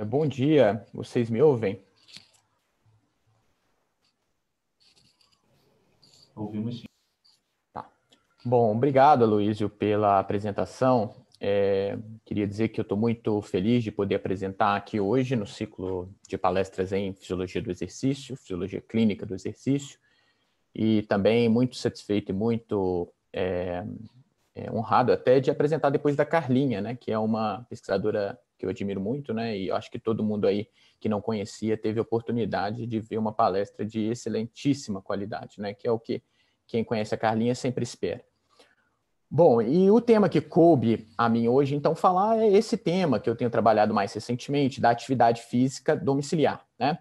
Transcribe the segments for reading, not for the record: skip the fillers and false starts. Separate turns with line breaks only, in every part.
Bom dia, vocês me ouvem?
Ouvimos sim.
Tá. Bom, obrigado, Aloysio, pela apresentação. Queria dizer que eu estou muito feliz de poder apresentar aqui hoje no ciclo de palestras em Fisiologia do Exercício, Fisiologia Clínica do Exercício, e também muito satisfeito e muito honrado até de apresentar depois da Carlinha, né, que é uma pesquisadora que eu admiro muito, né, e eu acho que todo mundo aí que não conhecia teve a oportunidade de ver uma palestra de excelentíssima qualidade, né, que é o que quem conhece a Carlinha sempre espera. Bom, e o tema que coube a mim hoje, então, falar é esse tema que eu tenho trabalhado mais recentemente, da atividade física domiciliar, né?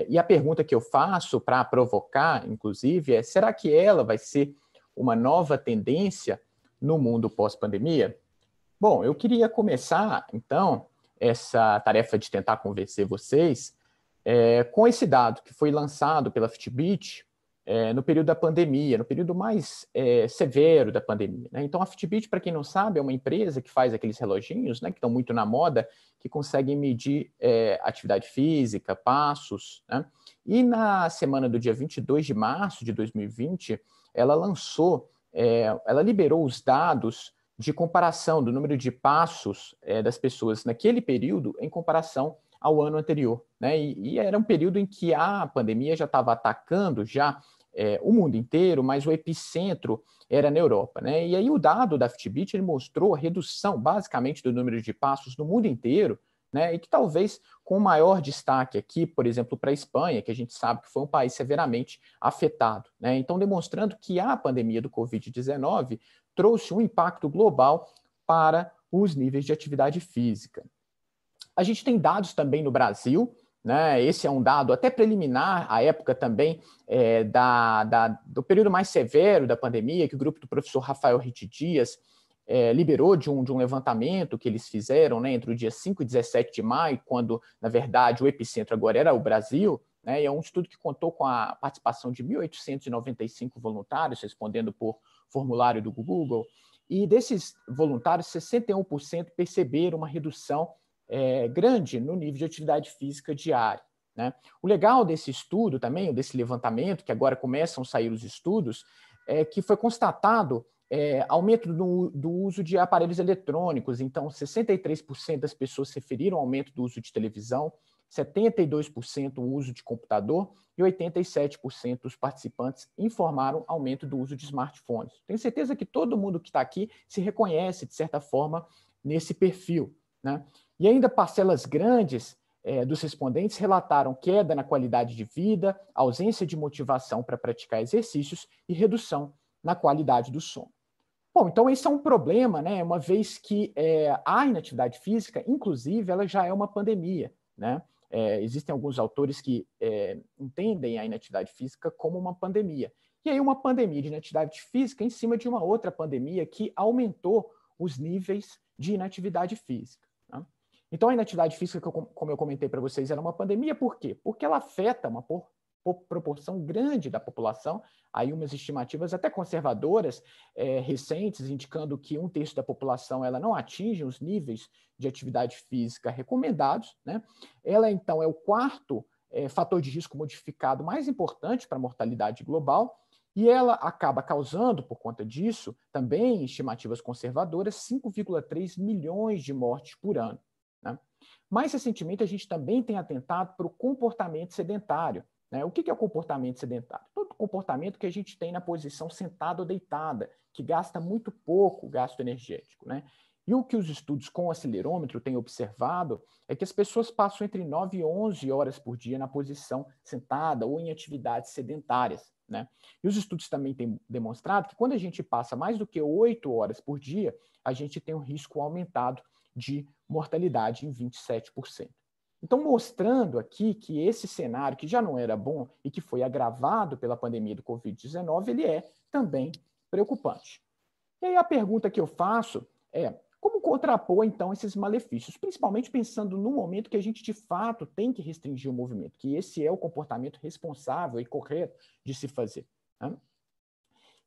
E a pergunta que eu faço para provocar, inclusive, é: será que ela vai ser uma nova tendência no mundo pós-pandemia? Bom, eu queria começar, então, essa tarefa de tentar convencer vocês com esse dado que foi lançado pela Fitbit no período da pandemia, no período mais severo da pandemia, né? Então, a Fitbit, para quem não sabe, é uma empresa que faz aqueles reloginhos, né, que estão muito na moda, que conseguem medir atividade física, passos, né? E na semana do dia 22 de março de 2020, ela lançou, ela liberou os dados de comparação do número de passos das pessoas naquele período em comparação ao ano anterior, né? E era um período em que a pandemia já estava atacando já o mundo inteiro, mas o epicentro era na Europa, né? E aí o dado da Fitbit ele mostrou a redução, basicamente, do número de passos no mundo inteiro, né? E que talvez com maior destaque aqui, por exemplo, para a Espanha, que a gente sabe que foi um país severamente afetado, né? Então, demonstrando que a pandemia do Covid-19 trouxe um impacto global para os níveis de atividade física. A gente tem dados também no Brasil, né? Esse é um dado até preliminar, à época também do período mais severo da pandemia, que o grupo do professor Rafael Ritt Dias liberou de um levantamento que eles fizeram, né, entre o dia 5 e 17 de maio, quando, na verdade, o epicentro agora era o Brasil, né, e é um estudo que contou com a participação de 1.895 voluntários, respondendo por formulário do Google, e desses voluntários, 61% perceberam uma redução grande no nível de atividade física diária, né? O legal desse estudo também, desse levantamento, que agora começam a sair os estudos, é que foi constatado aumento do uso de aparelhos eletrônicos. Então, 63% das pessoas referiram ao aumento do uso de televisão, 72% o uso de computador e 87% dos participantes informaram aumento do uso de smartphones. Tenho certeza que todo mundo que está aqui se reconhece, de certa forma, nesse perfil, né? E ainda parcelas grandes dos respondentes relataram queda na qualidade de vida, ausência de motivação para praticar exercícios e redução na qualidade do sono. Bom, então esse é um problema, né? Uma vez que a inatividade física, inclusive, ela já é uma pandemia, né? Existem alguns autores que entendem a inatividade física como uma pandemia. E aí uma pandemia de inatividade física em cima de uma outra pandemia que aumentou os níveis de inatividade física, né? Então a inatividade física, como eu comentei para vocês, era uma pandemia, por quê? Porque ela afeta uma proporção grande da população, aí umas estimativas até conservadoras recentes, indicando que 1/3 da população ela não atinge os níveis de atividade física recomendados, né? Ela, então, é o quarto fator de risco modificado mais importante para a mortalidade global, e ela acaba causando, por conta disso, também estimativas conservadoras, 5,3 milhões de mortes por ano, né? Mais recentemente, a gente também tem atentado para o comportamento sedentário, né? O que é o comportamento sedentário? Todo comportamento que a gente tem na posição sentada ou deitada, que gasta muito pouco gasto energético, né? E o que os estudos com acelerômetro têm observado é que as pessoas passam entre 9 e 11 horas por dia na posição sentada ou em atividades sedentárias, né? E os estudos também têm demonstrado que quando a gente passa mais do que 8 horas por dia, a gente tem um risco aumentado de mortalidade em 27%. Então, mostrando aqui que esse cenário, que já não era bom e que foi agravado pela pandemia do Covid-19, ele é também preocupante. E aí a pergunta que eu faço é: como contrapor, então, esses malefícios? Principalmente pensando no momento que a gente, de fato, tem que restringir o movimento, que esse é o comportamento responsável e correto de se fazer, né?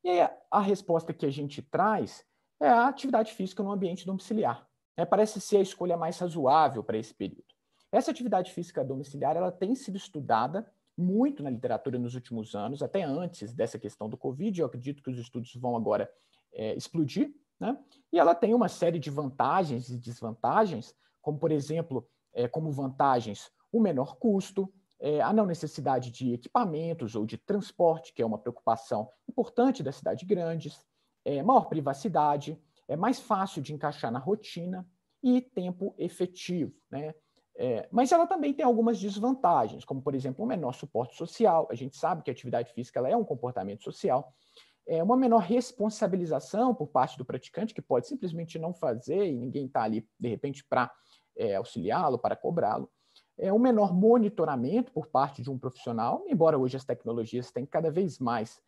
E aí a resposta que a gente traz é a atividade física no ambiente domiciliar. Parece ser a escolha mais razoável para esse período. Essa atividade física domiciliar ela tem sido estudada muito na literatura nos últimos anos, até antes dessa questão do Covid. Eu acredito que os estudos vão agora explodir, né? E ela tem uma série de vantagens e desvantagens, como, por exemplo, como vantagens, o menor custo, a não necessidade de equipamentos ou de transporte, que é uma preocupação importante das cidades grandes, maior privacidade, é mais fácil de encaixar na rotina e tempo efetivo, né? Mas ela também tem algumas desvantagens, como, por exemplo, um menor suporte social. A gente sabe que a atividade física ela é um comportamento social, uma menor responsabilização por parte do praticante, que pode simplesmente não fazer e ninguém está ali, de repente, para auxiliá-lo, para cobrá-lo. Um menor monitoramento por parte de um profissional, embora hoje as tecnologias tenham cada vez mais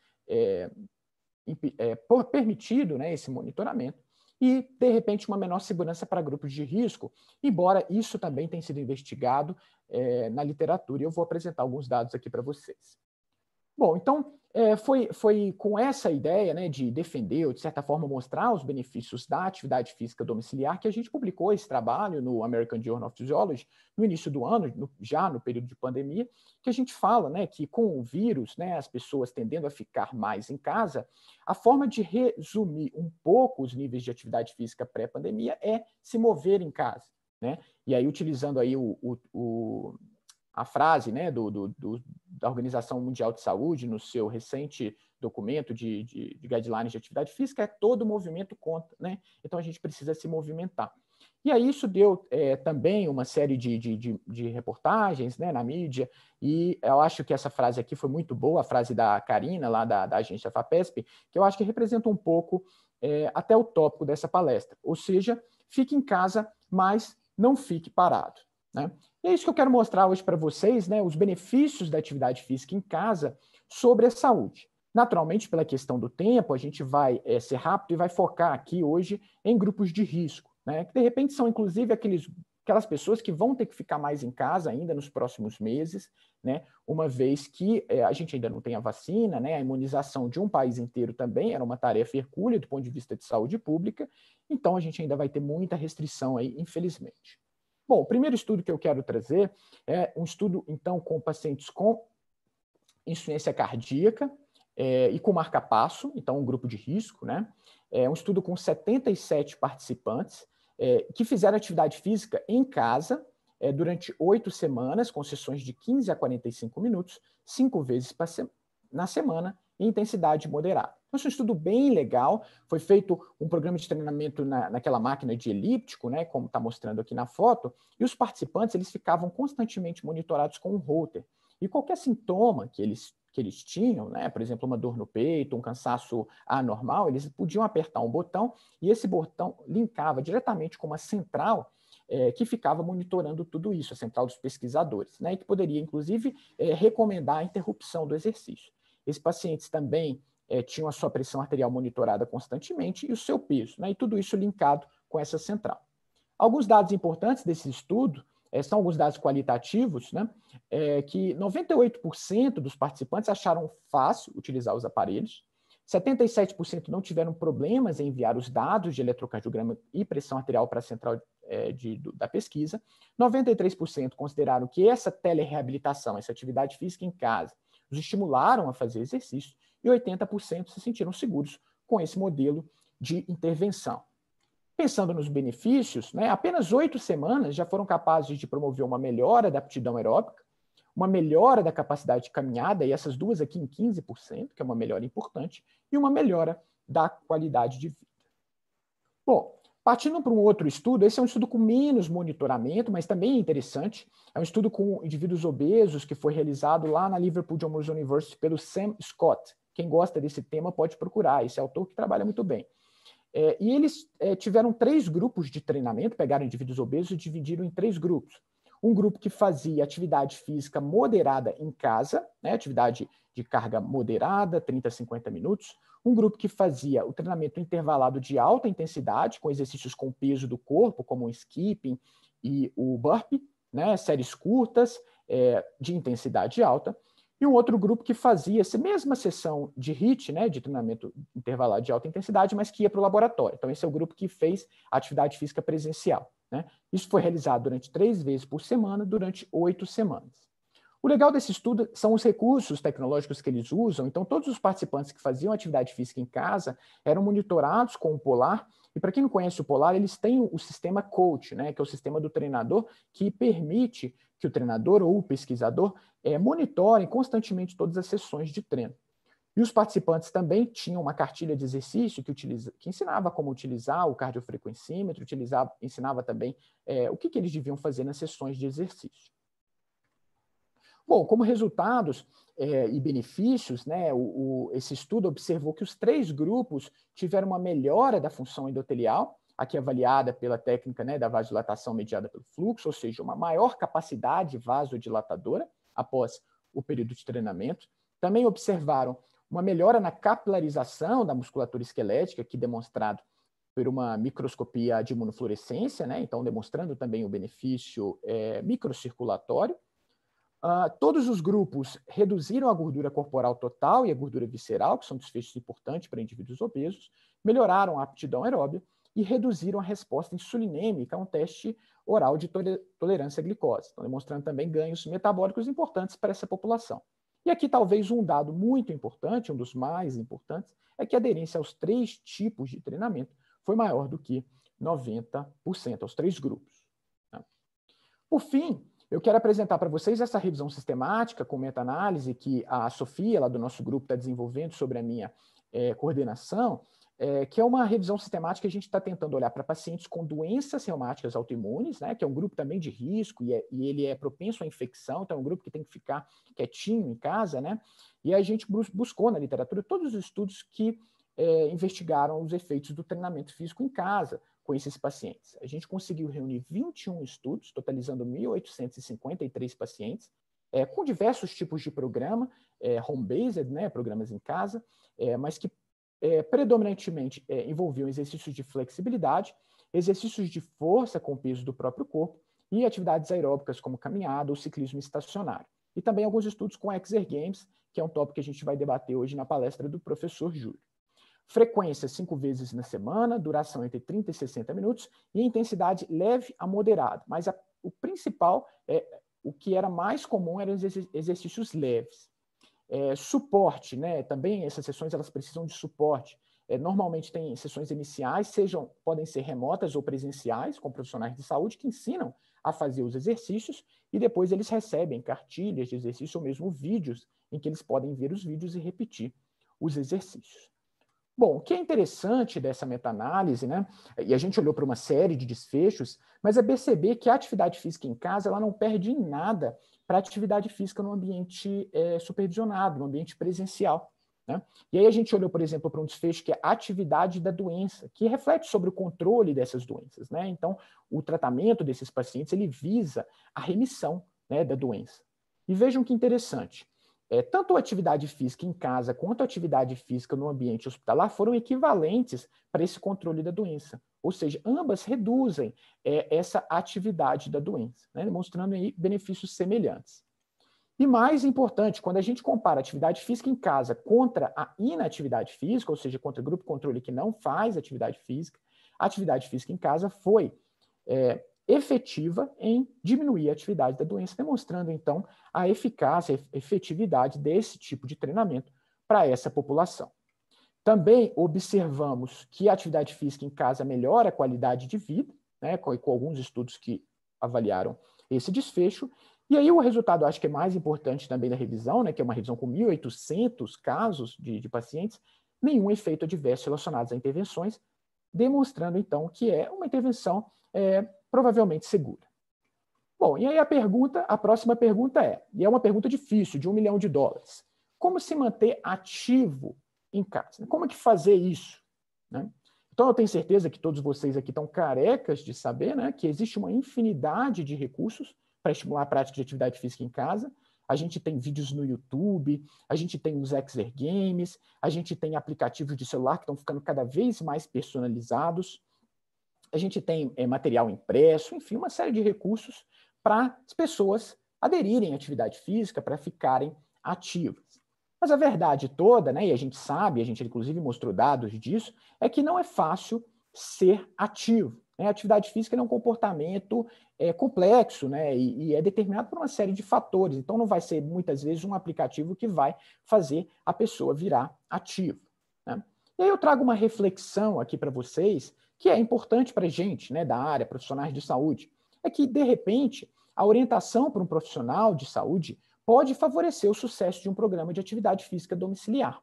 permitido, né, esse monitoramento. E, de repente, uma menor segurança para grupos de risco, embora isso também tenha sido investigado na literatura, e eu vou apresentar alguns dados aqui para vocês. Bom, então, foi com essa ideia, né, de defender, ou de certa forma mostrar os benefícios da atividade física domiciliar, que a gente publicou esse trabalho no American Journal of Physiology, no início do ano, já no período de pandemia, que a gente fala, né, que com o vírus, né, as pessoas tendendo a ficar mais em casa, a forma de resumir um pouco os níveis de atividade física pré-pandemia é se mover em casa, né? E aí, utilizando aí a frase, né, da Organização Mundial de Saúde, no seu recente documento de guidelines de atividade física, todo movimento conta, né? Então a gente precisa se movimentar. E aí isso deu também uma série de reportagens, né, na mídia, e eu acho que essa frase aqui foi muito boa, a frase da Karina, lá da agência FAPESP, que eu acho que representa um pouco até o tópico dessa palestra, ou seja, fique em casa, mas não fique parado, né? E é isso que eu quero mostrar hoje para vocês, né, os benefícios da atividade física em casa sobre a saúde. Naturalmente, pela questão do tempo, a gente vai ser rápido e vai focar aqui hoje em grupos de risco, né, que de repente são inclusive aquelas pessoas que vão ter que ficar mais em casa ainda nos próximos meses, né, uma vez que a gente ainda não tem a vacina, né, a imunização de um país inteiro também era uma tarefa hercúlea do ponto de vista de saúde pública, então a gente ainda vai ter muita restrição aí, infelizmente. Bom, o primeiro estudo que eu quero trazer é um estudo, então, com pacientes com insuficiência cardíaca e com marca-passo, então um grupo de risco, né? Um estudo com 77 participantes que fizeram atividade física em casa durante 8 semanas, com sessões de 15 a 45 minutos, 5 vezes na semana, em intensidade moderada. Então, esse é um estudo bem legal, foi feito um programa de treinamento naquela máquina de elíptico, né, como está mostrando aqui na foto, e os participantes eles ficavam constantemente monitorados com um holter. E qualquer sintoma que eles tinham, né, por exemplo, uma dor no peito, um cansaço anormal, eles podiam apertar um botão e esse botão linkava diretamente com uma central que ficava monitorando tudo isso, a central dos pesquisadores, né, e que poderia, inclusive, recomendar a interrupção do exercício. Esses pacientes também tinham a sua pressão arterial monitorada constantemente e o seu peso, né, e tudo isso linkado com essa central. Alguns dados importantes desse estudo são alguns dados qualitativos, né, que 98% dos participantes acharam fácil utilizar os aparelhos, 77% não tiveram problemas em enviar os dados de eletrocardiograma e pressão arterial para a central da pesquisa, 93% consideraram que essa telereabilitação, essa atividade física em casa, os estimularam a fazer exercício, e 80% se sentiram seguros com esse modelo de intervenção. Pensando nos benefícios, né, apenas 8 semanas já foram capazes de promover uma melhora da aptidão aeróbica, uma melhora da capacidade de caminhada, e essas duas aqui em 15%, que é uma melhora importante, e uma melhora da qualidade de vida. Bom, partindo para um outro estudo, esse é um estudo com menos monitoramento, mas também é interessante. É um estudo com indivíduos obesos que foi realizado lá na Liverpool John Moores University pelo Sam Scott. Quem gosta desse tema pode procurar, esse autor que trabalha muito bem. E eles tiveram 3 grupos de treinamento, pegaram indivíduos obesos e dividiram em 3 grupos. Um grupo que fazia atividade física moderada em casa, né, atividade de carga moderada, 30 a 50 minutos. Um grupo que fazia o treinamento intervalado de alta intensidade, com exercícios com peso do corpo, como o skipping e o burpee, né, séries curtas de intensidade alta. E um outro grupo que fazia essa mesma sessão de HIIT, né, de treinamento intervalado de alta intensidade, mas que ia para o laboratório. Então, esse é o grupo que fez atividade física presencial. né? Isso foi realizado durante 3 vezes por semana, durante 8 semanas. O legal desse estudo são os recursos tecnológicos que eles usam. Então, todos os participantes que faziam atividade física em casa eram monitorados com o Polar. E para quem não conhece o Polar, eles têm o sistema coach, né, que é o sistema do treinador, que permite que o treinador ou o pesquisador monitorem constantemente todas as sessões de treino. E os participantes também tinham uma cartilha de exercício que ensinava como utilizar o cardiofrequencímetro, ensinava também o que eles deviam fazer nas sessões de exercício. Bom, como resultados e benefícios, né, esse estudo observou que os 3 grupos tiveram uma melhora da função endotelial, aqui avaliada pela técnica, né, da vasodilatação mediada pelo fluxo, ou seja, uma maior capacidade vasodilatadora após o período de treinamento. Também observaram uma melhora na capilarização da musculatura esquelética, que demonstrado por uma microscopia de imunofluorescência, né, então demonstrando também o benefício microcirculatório. Todos os grupos reduziram a gordura corporal total e a gordura visceral, que são desfechos importantes para indivíduos obesos, melhoraram a aptidão aeróbia e reduziram a resposta insulinêmica a um teste oral de tolerância à glicose, então demonstrando também ganhos metabólicos importantes para essa população. E aqui talvez um dado muito importante, um dos mais importantes, é que a aderência aos 3 tipos de treinamento foi maior do que 90%, aos 3 grupos. Por fim, eu quero apresentar para vocês essa revisão sistemática com meta-análise que a Sofia, lá do nosso grupo, está desenvolvendo sobre a minha coordenação, que é uma revisão sistemática que a gente está tentando olhar para pacientes com doenças reumáticas autoimunes, né, que é um grupo também de risco e ele é propenso à infecção, então é um grupo que tem que ficar quietinho em casa, né? E a gente buscou na literatura todos os estudos que investigaram os efeitos do treinamento físico em casa com esses pacientes. A gente conseguiu reunir 21 estudos, totalizando 1.853 pacientes, com diversos tipos de programa, home-based, né, programas em casa, mas que predominantemente envolviam exercícios de flexibilidade, exercícios de força com o peso do próprio corpo e atividades aeróbicas como caminhada ou ciclismo estacionário. E também alguns estudos com exergames, que é um tópico que a gente vai debater hoje na palestra do professor Júlio. Frequência 5 vezes na semana, duração entre 30 e 60 minutos e intensidade leve a moderada. Mas o principal, o que era mais comum eram os exercícios leves. Suporte, né? Também essas sessões elas precisam de suporte. Normalmente tem sessões iniciais, podem ser remotas ou presenciais, com profissionais de saúde que ensinam a fazer os exercícios e depois eles recebem cartilhas de exercício ou mesmo vídeos em que eles podem ver os vídeos e repetir os exercícios. Bom, o que é interessante dessa meta-análise, né, e a gente olhou para uma série de desfechos, mas é perceber que a atividade física em casa ela não perde em nada para a atividade física no ambiente supervisionado, no ambiente presencial. Né? E aí a gente olhou, por exemplo, para um desfecho que é a atividade da doença, que reflete sobre o controle dessas doenças. Né? Então, o tratamento desses pacientes ele visa a remissão, né, da doença. E vejam que interessante. Tanto a atividade física em casa quanto a atividade física no ambiente hospitalar foram equivalentes para esse controle da doença. Ou seja, ambas reduzem essa atividade da doença, né, demonstrando aí benefícios semelhantes. E mais importante, quando a gente compara a atividade física em casa contra a inatividade física, ou seja, contra o grupo controle que não faz atividade física, a atividade física em casa foi efetiva em diminuir a atividade da doença, demonstrando, então, a eficácia, a efetividade desse tipo de treinamento para essa população. Também observamos que a atividade física em casa melhora a qualidade de vida, né, com alguns estudos que avaliaram esse desfecho. E aí o resultado, acho que é mais importante também da revisão, né, que é uma revisão com 1.800 casos de pacientes, nenhum efeito adverso relacionado a intervenções, demonstrando, então, que é uma intervenção provavelmente segura. Bom, e aí a próxima pergunta e é uma pergunta difícil, de $1 milhão. Como se manter ativo em casa? Como é que fazer isso? Né? Então, eu tenho certeza que todos vocês aqui estão carecas de saber, né, que existe uma infinidade de recursos para estimular a prática de atividade física em casa. A gente tem vídeos no YouTube, a gente tem os exergames, a gente tem aplicativos de celular que estão ficando cada vez mais personalizados. A gente tem material impresso, enfim, uma série de recursos para as pessoas aderirem à atividade física, para ficarem ativas. Mas a verdade toda, né, e a gente sabe, a gente inclusive mostrou dados disso, é que não é fácil ser ativo. A atividade física é um comportamento complexo, né? E é determinado por uma série de fatores. Então, não vai ser, muitas vezes, um aplicativo que vai fazer a pessoa virar ativo, né? E aí eu trago uma reflexão aqui para vocês, que é importante para a gente, né, da área, profissionais de saúde, é que, de repente, a orientação para um profissional de saúde pode favorecer o sucesso de um programa de atividade física domiciliar,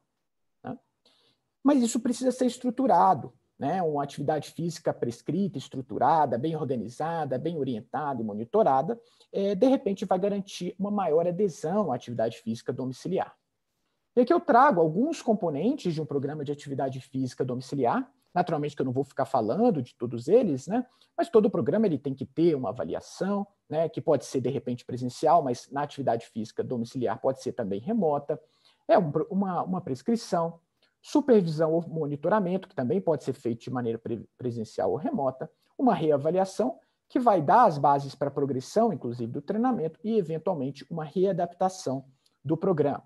né? Mas isso precisa ser estruturado, né? Uma atividade física prescrita, estruturada, bem organizada, bem orientada e monitorada, de repente vai garantir uma maior adesão à atividade física domiciliar. E aqui eu trago alguns componentes de um programa de atividade física domiciliar. Naturalmente que eu não vou ficar falando de todos eles, né? Mas todo programa ele tem que ter uma avaliação, né? Que pode ser de repente presencial, mas na atividade física domiciliar pode ser também remota. Uma prescrição, supervisão ou monitoramento, que também pode ser feito de maneira presencial ou remota, uma reavaliação, que vai dar as bases para a progressão, inclusive do treinamento, e eventualmente uma readaptação do programa.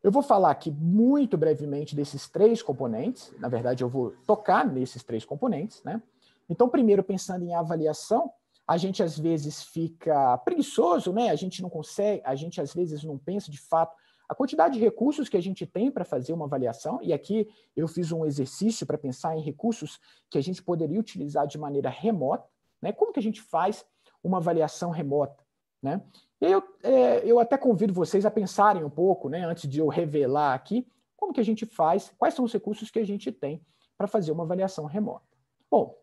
Eu vou falar aqui muito brevemente desses três componentes. Na verdade, eu vou tocar nesses três componentes, né? Então, primeiro, pensando em avaliação, a gente às vezes fica preguiçoso, né? A gente não consegue, a gente às vezes não pensa de fato a quantidade de recursos que a gente tem para fazer uma avaliação. E aqui eu fiz um exercício para pensar em recursos que a gente poderia utilizar de maneira remota, né? Como que a gente faz uma avaliação remota, né? Eu até convido vocês a pensarem um pouco, né, antes de eu revelar aqui, como que a gente faz, quais são os recursos que a gente tem para fazer uma avaliação remota. Bom,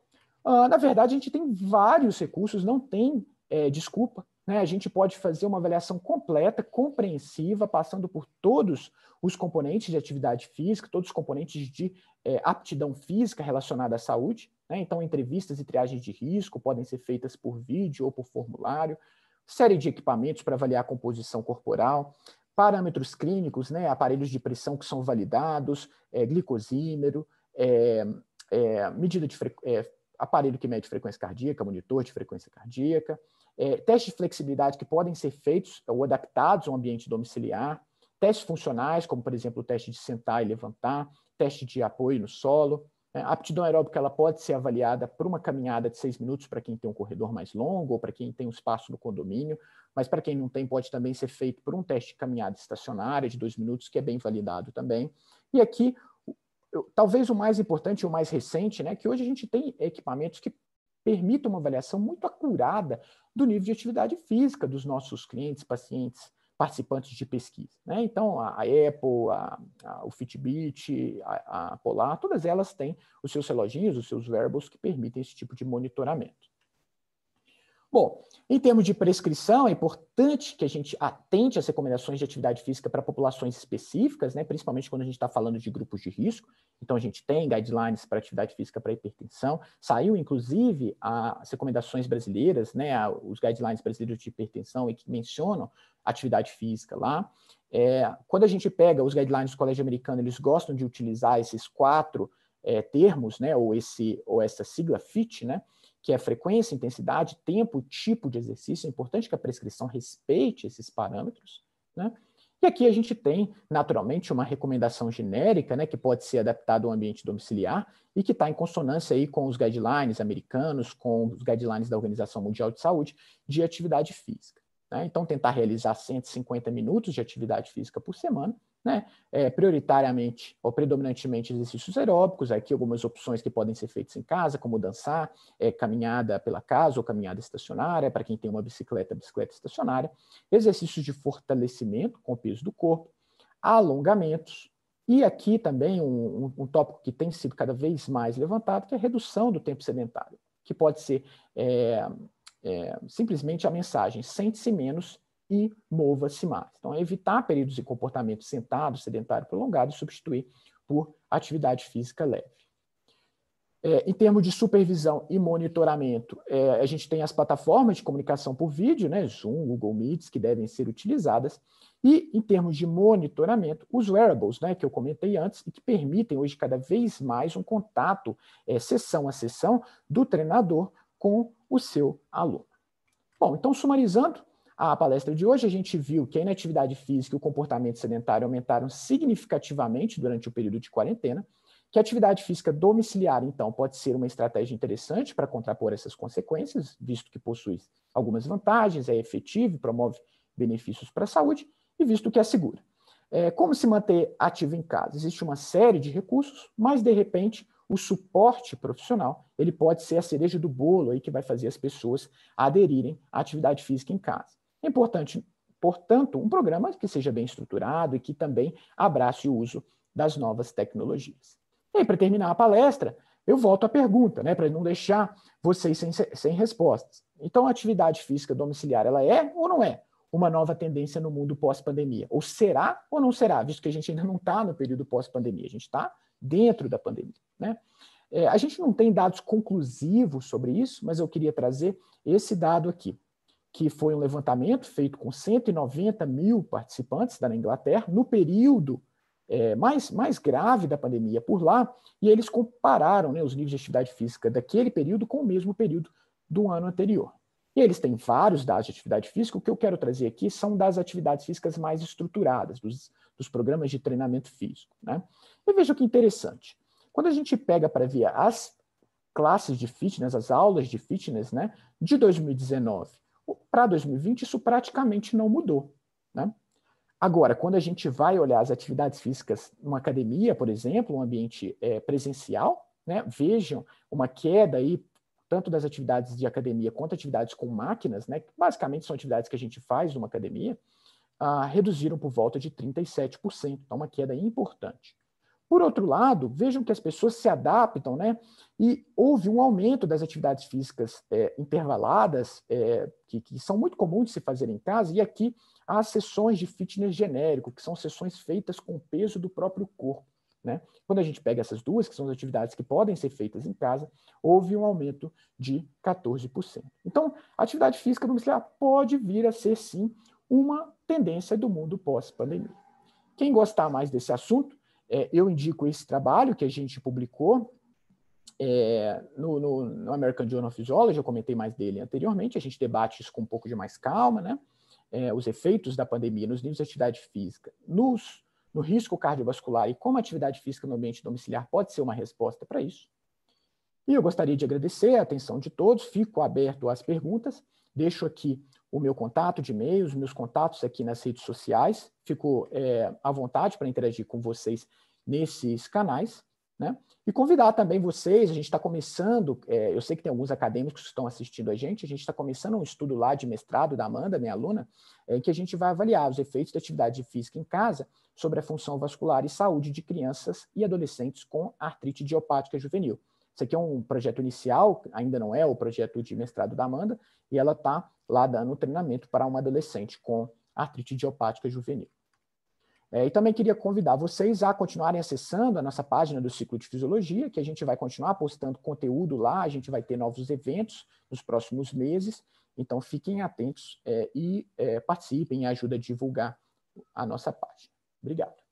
na verdade, a gente tem vários recursos, não tem desculpa, né? A gente pode fazer uma avaliação completa, compreensiva, passando por todos os componentes de atividade física, todos os componentes de aptidão física relacionada à saúde, né? Então, entrevistas e triagens de risco podem ser feitas por vídeo ou por formulário, série de equipamentos para avaliar a composição corporal, parâmetros clínicos, né, aparelhos de pressão que são validados, glicosímetro, medida de aparelho que mede frequência cardíaca, monitor de frequência cardíaca, testes de flexibilidade que podem ser feitos ou adaptados ao ambiente domiciliar, testes funcionais, como, por exemplo, o teste de sentar e levantar, teste de apoio no solo. A aptidão aeróbica ela pode ser avaliada por uma caminhada de 6 minutos para quem tem um corredor mais longo ou para quem tem um espaço no condomínio, mas para quem não tem pode também ser feito por um teste de caminhada estacionária de 2 minutos, que é bem validado também. E aqui, talvez o mais importante e o mais recente, né, que hoje a gente tem equipamentos que permitem uma avaliação muito acurada do nível de atividade física dos nossos clientes, pacientes, participantes de pesquisa, né? Então, a Apple, o Fitbit, a Polar, todas elas têm os seus reloginhos, os seus wearables que permitem esse tipo de monitoramento. Bom, em termos de prescrição, é importante que a gente atente às recomendações de atividade física para populações específicas, né, principalmente quando a gente está falando de grupos de risco. Então, a gente tem guidelines para atividade física para hipertensão. Saiu, inclusive, as recomendações brasileiras, né, os guidelines brasileiros de hipertensão, e que mencionam atividade física lá. Quando a gente pega os guidelines do Colégio Americano, eles gostam de utilizar esses 4 termos, né, ou essa sigla FIT, né, que é frequência, intensidade, tempo, tipo de exercício. É importante que a prescrição respeite esses parâmetros, né? E aqui a gente tem, naturalmente, uma recomendação genérica, né, que pode ser adaptada ao ambiente domiciliar e que está em consonância aí com os guidelines americanos, com os guidelines da Organização Mundial de Saúde de atividade física, né? Então, tentar realizar 150 minutos de atividade física por semana, né? Prioritariamente ou predominantemente exercícios aeróbicos, aqui algumas opções que podem ser feitas em casa, como dançar, caminhada pela casa ou caminhada estacionária, para quem tem uma bicicleta estacionária, exercícios de fortalecimento com o peso do corpo, alongamentos, e aqui também um tópico que tem sido cada vez mais levantado, que é a redução do tempo sedentário, que pode ser simplesmente a mensagem: sente-se menos e mova-se mais. Então, evitar períodos de comportamento sentado, sedentário prolongado, e substituir por atividade física leve. Em termos de supervisão e monitoramento, a gente tem as plataformas de comunicação por vídeo, né, Zoom, Google Meets, que devem ser utilizadas, e em termos de monitoramento, os wearables, né, que eu comentei antes, e que permitem hoje cada vez mais um contato, sessão a sessão, do treinador com o seu aluno. Bom, então, sumarizando a palestra de hoje, a gente viu que a inatividade física e o comportamento sedentário aumentaram significativamente durante o período de quarentena,
que a atividade física domiciliar, então, pode ser uma estratégia interessante para contrapor essas consequências, visto que possui algumas vantagens, é efetivo, promove benefícios para a saúde, e visto que é segura. Como se manter ativo em casa? Existe uma série de recursos, mas, de repente, o suporte profissional ele pode ser a cereja do bolo aí que vai fazer as pessoas aderirem à atividade física em casa. É importante, portanto, um programa que seja bem estruturado e que também abrace o uso das novas tecnologias. E aí, para terminar a palestra, eu volto à pergunta, né, para não deixar vocês sem respostas. Então, a atividade física domiciliar, ela é ou não é uma nova tendência no mundo pós-pandemia? Ou será ou não será, visto que a gente ainda não está no período pós-pandemia, a gente está dentro da pandemia, né? A gente não tem dados conclusivos sobre isso, mas eu queria trazer esse dado aqui, que foi um levantamento feito com 190 mil participantes da Inglaterra, no período mais grave da pandemia por lá, e eles compararam, né, os níveis de atividade física daquele período com o mesmo período do ano anterior. E eles têm vários dados de atividade física. O que eu quero trazer aqui são das atividades físicas mais estruturadas, dos programas de treinamento físico, né? E veja que interessante. Quando a gente pega para ver as classes de fitness, as aulas de fitness, né, de 2019 para 2020, isso praticamente não mudou, né? Agora, quando a gente vai olhar as atividades físicas numa academia, por exemplo, um ambiente presencial, né, vejam uma queda aí tanto das atividades de academia quanto atividades com máquinas, né, que basicamente são atividades que a gente faz numa academia, reduziram por volta de 37%, então uma queda importante. Por outro lado, vejam que as pessoas se adaptam, né, e houve um aumento das atividades físicas intervaladas, que são muito comuns de se fazer em casa, e aqui há sessões de fitness genérico, que são sessões feitas com o peso do próprio corpo, né? Quando a gente pega essas duas, que são as atividades que podem ser feitas em casa, houve um aumento de 14%. Então, a atividade física domiciliar pode vir a ser, sim, uma tendência do mundo pós-pandemia. Quem gostar mais desse assunto, eu indico esse trabalho que a gente publicou no American Journal of Physiology, eu comentei mais dele anteriormente, a gente debate isso com um pouco de mais calma, né? Os efeitos da pandemia nos níveis de atividade física, no risco cardiovascular e como a atividade física no ambiente domiciliar pode ser uma resposta para isso. E eu gostaria de agradecer a atenção de todos, fico aberto às perguntas, deixo aqui o meu contato de e-mail, os meus contatos aqui nas redes sociais, fico à vontade para interagir com vocês nesses canais, né? E convidar também vocês, a gente está começando, eu sei que tem alguns acadêmicos que estão assistindo a gente está começando um estudo lá de mestrado da Amanda, minha aluna, que a gente vai avaliar os efeitos da atividade física em casa sobre a função vascular e saúde de crianças e adolescentes com artrite idiopática juvenil. Isso aqui é um projeto inicial, ainda não é o projeto de mestrado da Amanda, e ela está lá dando treinamento para uma adolescente com artrite idiopática juvenil. E também queria convidar vocês a continuarem acessando a nossa página do Ciclo de Fisiologia, que a gente vai continuar postando conteúdo lá, a gente vai ter novos eventos nos próximos meses, então fiquem atentos e participem e ajudem a divulgar a nossa página. Obrigado.